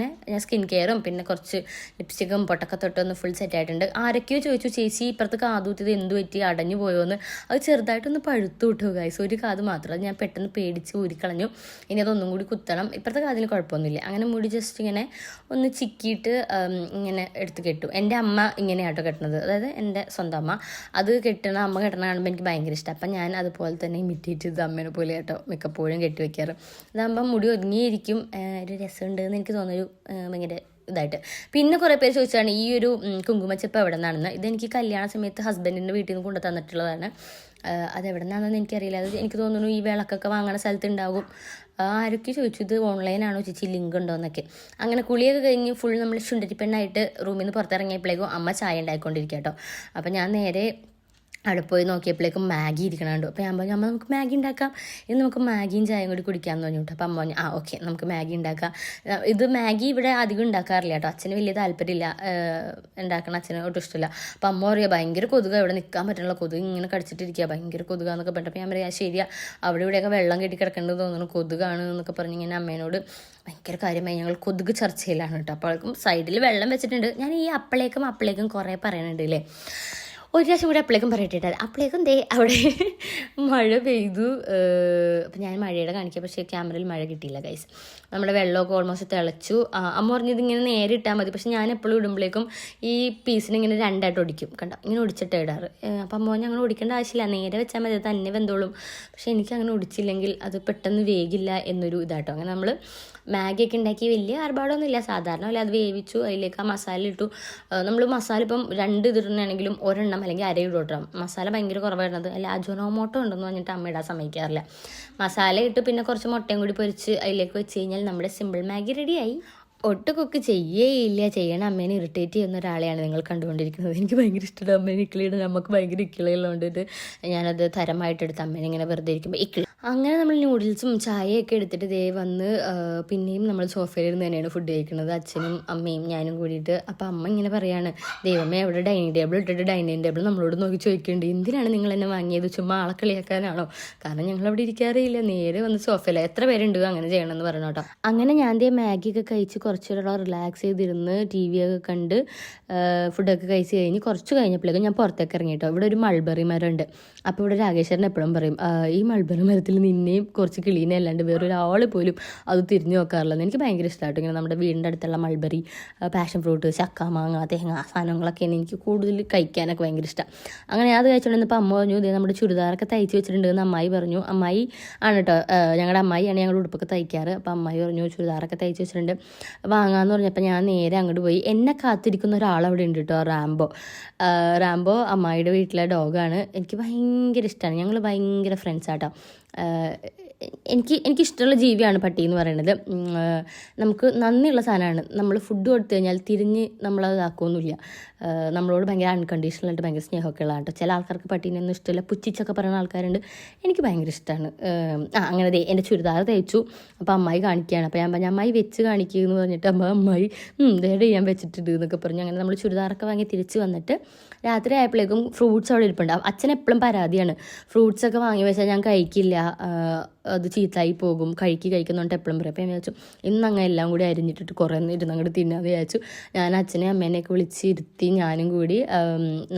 ഞാൻ സ്കിൻ കെയറും പിന്നെ കുറച്ച് ലിപ്സ്റ്റിക്കും പൊട്ടൊക്കെ തൊട്ടൊന്ന് ഫുൾ സെറ്റ് ആയിട്ടുണ്ട്. ആരൊക്കെയോ ചോദിച്ചു, ചേച്ചി ഇപ്പുറത്ത് കാതൂത്തിയത് എന്ത് പറ്റി, അടഞ്ഞു പോയോന്ന്. അത് ചെറുതായിട്ടൊന്ന് പഴുത്തു കിട്ടുക ഗൈസ്. ഒരു കാത് മാത്രം. അത് ഞാൻ പെട്ടെന്ന് പേടിച്ച് ഊരിക്കളഞ്ഞു. ഇനി അതൊന്നും കൂടി കുത്തണം. ഇപ്പുറത്തെ കാതിന് കുഴപ്പമൊന്നുമില്ല. അങ്ങനെ മുടി ജസ്റ്റ് ഇങ്ങനെ ഒന്ന് ചിക്കിയിട്ട് ഇങ്ങനെ എടുത്ത് കെട്ടു. എൻ്റെ അമ്മ ഇങ്ങനെയാട്ടോ കെട്ടണത്, അതായത് എൻ്റെ സ്വന്തം അമ്മ. അത് അമ്മ കെട്ടണ കാണുമ്പോൾ എനിക്ക് ഭയങ്കര ഇഷ്ടം. അപ്പം ഞാൻ അതുപോലെ തന്നെ ഇമിറ്റേറ്റ് ചെയ്ത് അമ്മേനെ പോലെ കേട്ടോ മിക്കപ്പോഴും കെട്ടി വെക്കാറ്. അതാകുമ്പം മുടി ഒതുങ്ങിയിരിക്കും, ഒരു രസമുണ്ടെന്ന് എനിക്ക് തോന്നുന്നൊരു ഭയങ്കര ഇതായിട്ട്. പിന്നെ കുറേ പേര് ചോദിച്ചാണ് ഈ ഒരു കുങ്കുമച്ചപ്പ് എവിടെ നിന്നാണെന്ന്. ഇതെനിക്ക് കല്യാണ സമയത്ത് ഹസ്ബൻഡിൻ്റെ വീട്ടിൽ നിന്ന് കൊണ്ടു തന്നിട്ടുള്ളതാണ്. അതെവിടെ നിന്നാണെന്ന് എനിക്കറിയില്ല. അത് എനിക്ക് തോന്നുന്നു ഈ വിളക്കൊക്കെ വാങ്ങുന്ന സ്ഥലത്ത് ഉണ്ടാകും. ആരൊക്കെ ചോദിച്ചു ഇത് ഓൺലൈനാണോ ചേച്ചി, ലിങ്ക് ഉണ്ടോ എന്നൊക്കെ. അങ്ങനെ കുളിയൊക്കെ കഴിഞ്ഞ് ഫുൾ നമ്മൾ ചുണ്ടരിപ്പെണ്ണായിട്ട് റൂമിൽ നിന്ന് പുറത്തിറങ്ങിയപ്പോഴേക്കും അമ്മ ചായ ഉണ്ടായിക്കൊണ്ടിരിക്കുക കേട്ടോ. അപ്പം ഞാൻ നേരെ അവിടെ പോയി നോക്കിയപ്പോഴേക്കും മാഗി ഇരിക്കണുണ്ട്. അപ്പോൾ ഞാൻ പറഞ്ഞു, അമ്മ നമുക്ക് മാഗി ഉണ്ടാക്കാം, ഇനി നമുക്ക് മാഗിയും ചായയും കൂടി കുടിക്കാമെന്ന് പറഞ്ഞു കേട്ടോ. അപ്പം അമ്മ പറഞ്ഞു ഓക്കെ നമുക്ക് മാഗി ഉണ്ടാക്കാം. ഇത് മാഗി ഇവിടെ അധികം ഉണ്ടാക്കാറില്ല കേട്ടോ. അച്ഛന് വലിയ താല്പര്യമില്ല ഉണ്ടാക്കണം, അച്ഛന് ഒട്ടും ഇഷ്ടമില്ല. അപ്പം അമ്മ പറയുക ഭയങ്കര കൊതുക, ഇവിടെ നിൽക്കാൻ പറ്റുള്ള കൊതുക് ഇങ്ങനെ കടിച്ചിട്ടിരിക്കുക, ഭയങ്കര കൊതുകാന്നൊക്കെ പറഞ്ഞപ്പോൾ ഞാൻ പറയാം ശരിയാ, അവിടെ ഇവിടെയൊക്കെ വെള്ളം കെട്ടി കിടക്കേണ്ടത് തോന്നുന്നു, കൊതുകാണ് എന്നൊക്കെ പറഞ്ഞ് ഇങ്ങനെ അമ്മേനോട് ഭയങ്കര കാര്യമായി ഞങ്ങൾ കൊതുക് ചർച്ചയിലാണ് കേട്ടോ. അപ്പോഴേക്കും സൈഡിൽ വെള്ളം വെച്ചിട്ടുണ്ട്. ഞാൻ ഈ അപ്പളേക്കും കുറേ പറയണുണ്ട് അല്ലേ. ഒരു പ്രാവശ്യം കൂടി അപ്പളേക്കും പറയട്ടെ. അപ്പളേക്കും അവിടെ മഴ പെയ്തു. അപ്പം ഞാൻ മഴയുടെ കാണിക്കാം, പക്ഷേ ക്യാമറയിൽ മഴ കിട്ടിയില്ല ഗൈസ്. നമ്മുടെ വെള്ളമൊക്കെ ഓൾമോസ്റ്റ് തിളച്ചു. അമ്മ പറഞ്ഞത് ഇങ്ങനെ നേരെ ഇട്ടാൽ മതി, പക്ഷെ ഞാൻ എപ്പോഴും ഇടുമ്പോഴേക്കും ഈ പീസിനെ ഇങ്ങനെ രണ്ടായിട്ട് ഒടിക്കും കണ്ടോ, ഇങ്ങനെ ഒടിച്ചിട്ട് ഇടാറ്. അപ്പം അമ്മ പറഞ്ഞാൽ അങ്ങനെ ഒടിക്കേണ്ട ആവശ്യമില്ല, നേരെ വെച്ചാൽ മതി, തന്നെ വെന്തോളും. പക്ഷെ എനിക്ക് അങ്ങനെ ഒടിച്ചില്ലെങ്കിൽ അത് പെട്ടെന്ന് വേഗില്ല എന്നൊരു ഇതാട്ടോ. അങ്ങനെ നമ്മൾ മാഗിയൊക്കെ ഉണ്ടാക്കി വലിയ ആർഭാടമൊന്നുമില്ല, സാധാരണ അല്ല. അത് വേവിച്ചു, അതിലേക്ക് ആ മസാല ഇട്ടു. നമ്മൾ മസാല ഇപ്പം 2 ഇതിടുന്നാണെങ്കിലും ഒരെണ്ണം അല്ലെങ്കിൽ അര ഇടോട്ടാം. മസാല ഭയങ്കര കുറവായിരുന്നത്, അല്ല അജോനോമോട്ടോ ഉണ്ടെന്ന് പറഞ്ഞിട്ട് അമ്മ ഇടാൻ സമ്മതിക്കാറില്ല. മസാല ഇട്ട് പിന്നെ കുറച്ച് മുട്ടയും കൂടി പൊരിച്ച് അതിലേക്ക് വെച്ച് കഴിഞ്ഞാൽ നമ്മുടെ സിമ്പിൾ മാഗി റെഡിയായി. ഒട്ടും കുക്ക് ചെയ്യേയില്ല, ചെയ്യണ അമ്മേനെ ഇറിറ്റേറ്റ് ചെയ്യുന്ന ഒരാളെയാണ് നിങ്ങൾ കണ്ടുകൊണ്ടിരിക്കുന്നത്. എനിക്ക് ഭയങ്കര ഇഷ്ടമാണ് അമ്മേനെ ഇക്കിളിയുടെ. നമുക്ക് ഭയങ്കര ഇക്കിളികളുകൊണ്ടിട്ട് ഞാനത് തരമായിട്ടെടുത്ത് അമ്മേനെ ഇങ്ങനെ വെറുതെ ഇരിക്കുമ്പോൾ ഇക്കിളി. അങ്ങനെ നമ്മൾ നൂഡിൽസും ചായയൊക്കെ എടുത്തിട്ട് ദേ വന്ന് പിന്നെയും നമ്മൾ സോഫയിലിരുന്ന് തന്നെയാണ് ഫുഡ് കഴിക്കുന്നത്, അച്ഛനും അമ്മയും ഞാനും കൂടിയിട്ട്. അപ്പം അമ്മ ഇങ്ങനെ പറയാണ്, ദൈവമേ അവിടെ ഡൈനിങ് ടേബിൾ ഇട്ടിട്ട് ഡൈനിങ് ടേബിൾ നമ്മളോട് നോക്കി ചോദിക്കേണ്ടി, എന്തിനാണ് നിങ്ങൾ എന്നെ വാങ്ങിയത്, ചുമ്മാ ആളെ കളിയാക്കാനാണോ? കാരണം ഞങ്ങളവിടെ ഇരിക്കാറില്ല, നേരെ വന്ന് സോഫയിൽ എത്ര പേരുണ്ട് അങ്ങനെ ചെയ്യണമെന്ന് പറഞ്ഞു കേട്ടോ. അങ്ങനെ ഞാൻ ദേ മാഗിയൊക്കെ കഴിച്ച് കുറച്ചുകൂടെ റിലാക്സ് ചെയ്തിരുന്ന് ടി വി ഒക്കെ കണ്ട് ഫുഡൊക്കെ കഴിച്ച് കഴിഞ്ഞ് കുറച്ച് കഴിഞ്ഞപ്പോഴേക്കും ഞാൻ പുറത്തേക്ക് ഇറങ്ങി കേട്ടോ. ഇവിടെ ഒരു മൾബറി മരമുണ്ട്. അപ്പോൾ ഇവിടെ രാകേശ്വരൻ എപ്പോഴും പറയും, ഈ മൾബറി മരത്തിൽ നിന്നെയും കുറച്ച് കിളീനെ അല്ലാണ്ട് വേറൊരാൾ പോലും അത് തിരിഞ്ഞു നോക്കാറില്ലെന്ന്. എനിക്ക് ഭയങ്കര ഇഷ്ടമായിട്ട് ഇങ്ങനെ നമ്മുടെ വീടിൻ്റെ അടുത്തുള്ള മൾബറി, പാഷൻ ഫ്രൂട്ട്, ചക്ക, മാങ്ങ, തേങ്ങ സാധനങ്ങളൊക്കെയാണ് എനിക്ക് കൂടുതൽ കഴിക്കാനൊക്കെ ഭയങ്കര ഇഷ്ടം. അങ്ങനെ അത് കഴിച്ചുകൊണ്ടിരുന്നപ്പോൾ അമ്മ പറഞ്ഞു, ഇതേ നമ്മുടെ ചുരിദാറൊക്കെ തയ്ച്ച് വെച്ചിട്ടുണ്ടെന്ന് അമ്മായി പറഞ്ഞു. അമ്മായി ആണ് കേട്ടോ, ഞങ്ങളുടെ അമ്മായിയാണ് ഞങ്ങളുടെ ഉടുപ്പൊക്കെ തയ്ക്കാറ്. അപ്പോൾ അമ്മായി പറഞ്ഞു ചുരിദാറൊക്കെ തയ്ച്ച് വെച്ചിട്ടുണ്ട് വാങ്ങാമെന്ന് പറഞ്ഞപ്പോൾ ഞാൻ നേരെ അങ്ങോട്ട് പോയി. എന്നെ കാത്തിരിക്കുന്ന ഒരാളവിടെ ഉണ്ട് കേട്ടോ, റാംബോ അമ്മായിയുടെ വീട്ടിലെ ഡോഗാണ്. എനിക്ക് ഭയങ്കര ഇഷ്ടമാണ്, ഞങ്ങൾ ഭയങ്കര ഫ്രണ്ട്സാട്ടോ. എനിക്കിഷ്ടമുള്ള ജീവിയാണ് പട്ടി എന്ന് പറയുന്നത്. നമുക്ക് നന്ദിയുള്ള സാധനമാണ്. നമ്മൾ ഫുഡ് കൊടുത്തു കഴിഞ്ഞാൽ തിരിഞ്ഞ് നമ്മളത് ഇതാക്കുകയൊന്നുമില്ല. നമ്മളോട് ഭയങ്കര അൺകണ്ടീഷണലായിട്ട് ഭയങ്കര സ്നേഹമൊക്കെ ഉള്ളതാണ് കേട്ടോ. ചില ആൾക്കാർക്ക് പട്ടീനൊന്നും ഇഷ്ടമില്ല, പുച്ഛിച്ചൊക്കെ പറയുന്ന ആൾക്കാരുണ്ട്. എനിക്ക് ഭയങ്കര ഇഷ്ടമാണ്. അങ്ങനെ എൻ്റെ ചുരിദാർ തയ്ച്ചു. അപ്പോൾ അമ്മായി കാണിക്കുകയാണ്. അപ്പോൾ ഞാൻ പറഞ്ഞു അമ്മായി വെച്ച് കാണിക്കുക എന്ന് പറഞ്ഞിട്ട് അമ്മായി ദേടെ ഞാൻ വെച്ചിട്ടുണ്ട് എന്നൊക്കെ പറഞ്ഞു. അങ്ങനെ നമ്മൾ ചുരിദാറൊക്കെ വാങ്ങി തിരിച്ച് വന്നിട്ട് രാത്രി ആയപ്പോഴേക്കും ഫ്രൂട്ട്സ് അവിടെ ഇരിപ്പുണ്ട്. അച്ഛൻ എപ്പോഴും പരാതിയാണ്, ഫ്രൂട്ട്സൊക്കെ വാങ്ങി വെച്ചാൽ ഞാൻ കഴിക്കില്ല, അത് ചീത്തായി പോകും, കഴിക്കുന്നുണ്ട് എപ്പോഴും പറയും. അപ്പോൾ ഞാൻ വിചാരിച്ചു ഇന്നങ്ങനെ എല്ലാം കൂടി അരിഞ്ഞിട്ടിട്ട് കുറേ ഇരുന്ന് അങ്ങോട്ട് തിന്നാന്ന് വിചാരിച്ചു. ഞാൻ അച്ഛനെ അമ്മേനെയൊക്കെ വിളിച്ചിരുത്തി ഞാനും കൂടി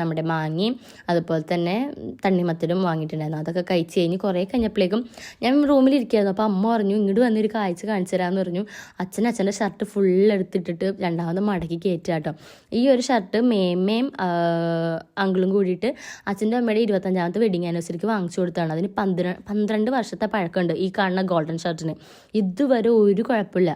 നമ്മുടെ മാങ്ങയും അതുപോലെ തന്നെ തണ്ണിമത്തനും വാങ്ങിയിട്ടുണ്ടായിരുന്നു. അതൊക്കെ കഴിച്ച് കഴിഞ്ഞ് കുറേ കഴിഞ്ഞപ്പോഴേക്കും ഞാൻ റൂമിലിരിക്കുകയായിരുന്നു. അപ്പോൾ അമ്മ പറഞ്ഞു ഇങ്ങോട്ട് വന്നൊരു കാഴ്ച കാണിച്ചു തരാമെന്ന് പറഞ്ഞു. അച്ഛൻ്റെ ഷർട്ട് ഫുൾ എടുത്തിട്ടിട്ട് രണ്ടാമത് മടക്കി കയറ്റുക കേട്ടോ. ഈ ഒരു ഷർട്ട് മേമ്മയും അങ്കിളും കൂടിയിട്ട് അച്ഛൻ്റെ അമ്മയുടെ 25ാമത്തെ വെഡിങ് ആനിവേഴ്സറിക്ക് വാങ്ങിച്ചു കൊടുത്താണ്. അതിന് 12 വർഷത്തെ പഴക്കമുണ്ട് ഈ കാണുന്ന ഗോൾഡൻ ഷർട്ടിന്. ഇതുവരെ ഒരു കുഴപ്പമില്ല.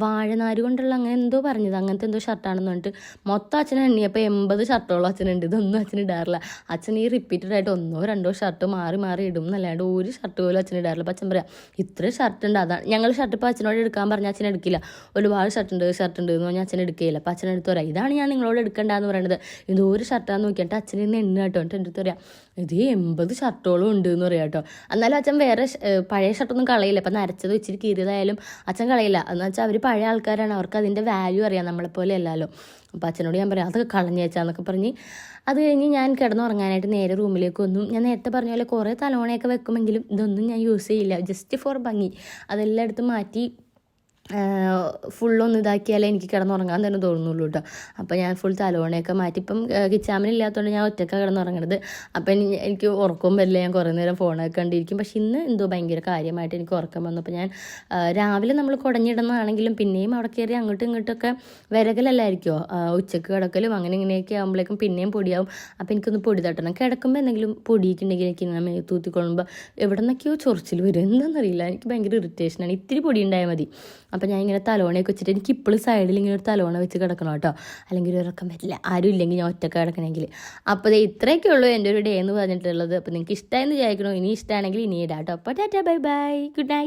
വാഴനാര് കൊണ്ടുള്ള അങ്ങനെ എന്തോ പറഞ്ഞത്, അങ്ങനത്തെ എന്തോ ഷർട്ടാണെന്ന് പറഞ്ഞിട്ട് മൊത്തം അച്ഛനെ എണ്ണിയപ്പോൾ 80 ഷർട്ടോളം അച്ഛനുണ്ട്. ഇതൊന്നും അച്ഛൻ ഇടാറില്ല. അച്ഛൻ ഈ റിപ്പീറ്റഡ് ആയിട്ട് 1-2 ഷർട്ട് മാറി ഇടും എന്നല്ലാണ്ട് ഒരു ഷർട്ട് പോലും അച്ഛൻ ഇടാറില്ല. അപ്പം അച്ഛൻ പറയാം ഇത്ര ഷർട്ട് ഉണ്ട്. അതാണ് ഞങ്ങൾ ഷർട്ട് ഇപ്പോൾ അച്ഛനോട് എടുക്കാൻ പറഞ്ഞാൽ അച്ഛൻ എടുക്കില്ല. ഒരുപാട് ഷർട്ട് ഉണ്ട് എന്ന് പറഞ്ഞാൽ അച്ഛൻ എടുക്കുകയില്ല. അപ്പം അച്ഛൻ എടുത്ത് പറയാം ഇതാണ് ഞാൻ നിങ്ങളോട് എടുക്കേണ്ടതെന്ന് പറയുന്നത്. എന്തോ ഒരു ഷർട്ടാന്ന് നോക്കിയിട്ട് അച്ഛൻ ഇന്ന് എണ്ണ കേട്ടോ. എന്നിട്ട് എൻ്റെ അടുത്ത് പറയാം ഇത് 80 ഷർട്ടോളം ഉണ്ട് എന്ന് പറയാം കേട്ടോ. എന്നാലും അച്ഛൻ വേറെ പഴയ ഷർട്ടൊന്നും കളയില്ല. അപ്പം നരച്ചത് ഇച്ചിരി കീറിയതായാലും അച്ഛൻ കളയില്ല. എന്ന് വെച്ചാൽ അവർ പഴയ ആൾക്കാരാണ്, അവർക്ക് അതിൻ്റെ വാല്യൂ അറിയാം, നമ്മളെപ്പോലെ അല്ലല്ലോ. അപ്പോൾ അച്ഛനോട് ഞാൻ പറയാം അതൊക്കെ കളഞ്ഞേച്ചാന്നൊക്കെ പറഞ്ഞ് അത് കഴിഞ്ഞ് ഞാൻ കിടന്നുറങ്ങാനായിട്ട് നേരെ റൂമിലേക്ക് വന്നു. ഞാൻ നേരത്തെ പറഞ്ഞ പോലെ കുറേ തലോണയൊക്കെ വെക്കുമെങ്കിലും ഇതൊന്നും ഞാൻ യൂസ് ചെയ്യില്ല, ജസ്റ്റ് ഫോർ ഭംഗി. അതെല്ലാം എടുത്ത് മാറ്റി ഫുള്ളൊന്നും ഇതാക്കിയാലേ എനിക്ക് കിടന്നുറങ്ങാൻ തന്നെ തോന്നുള്ളൂ കേട്ടോ. അപ്പോൾ ഞാൻ ഫുൾ തലോണയൊക്കെ മാറ്റി. ഇപ്പം കിച്ചാമനില്ലാത്തതുകൊണ്ട് ഞാൻ ഒറ്റയ്ക്കാണ് കിടന്നുറങ്ങണത്. അപ്പം എനിക്ക് ഉറക്കം വരില്ല, ഞാൻ കുറേ നേരം ഫോണൊക്കെ കണ്ടിരിക്കും. പക്ഷെ ഇന്ന് എന്തോ ഭയങ്കര കാര്യമായിട്ട് എനിക്ക് ഉറക്കം വന്നു. അപ്പോൾ ഞാൻ രാവിലെ നമ്മൾ കുടഞ്ഞിടുന്നതാണെങ്കിലും പിന്നെയും അവിടെ കയറി അങ്ങോട്ടും ഇങ്ങോട്ടൊക്കെ വിരകലല്ലായിരിക്കുമോ, ഉച്ചക്ക് കിടക്കലും അങ്ങനെ ഇങ്ങനെയൊക്കെ ആകുമ്പോഴേക്കും പിന്നെയും പൊടിയാവും. അപ്പോൾ എനിക്കൊന്ന് പൊടി തട്ടണം. കിടക്കുമ്പോൾ എന്തെങ്കിലും പൊടിയിട്ടുണ്ടെങ്കിൽ എനിക്ക് ഇങ്ങനെ മേത്തൂത്തിക്കൊള്ളുമ്പോൾ എവിടെ നിന്നൊക്കെയോ ചൊറിച്ചിൽ വരും, എന്താണെന്നറിയില്ല. എനിക്ക് ഭയങ്കര ഇറിറ്റേഷനാണ്. ഇത്തിരി പൊടി ഉണ്ടായാൽ മതി. അപ്പം ഞാൻ ഇങ്ങനെ തലോണയൊക്കെ വെച്ചിട്ട് എനിക്ക് ഇപ്പോഴും സൈഡിൽ ഇങ്ങനെ ഒരു തലോണ വെച്ച് കിടക്കണം കേട്ടോ, അല്ലെങ്കിൽ ഒരു ഉറക്കം വരില്ല. ആരും ഇല്ലെങ്കിൽ ഞാൻ ഒറ്റക്ക് കിടക്കണമെങ്കിൽ. അപ്പോൾ ഇത്രയൊക്കെ ഉള്ളൂ എൻ്റെ ഒരു ഡേ എന്ന് പറഞ്ഞിട്ടുള്ളത്. അപ്പോൾ നിങ്ങൾക്ക് ഇഷ്ടമായെന്ന് വിചാരിക്കണോ? ഇനി ഇഷ്ടമാണെങ്കിൽ ഇനി ഇടാം കേട്ടോ. അപ്പോൾ tata bye bye, good night.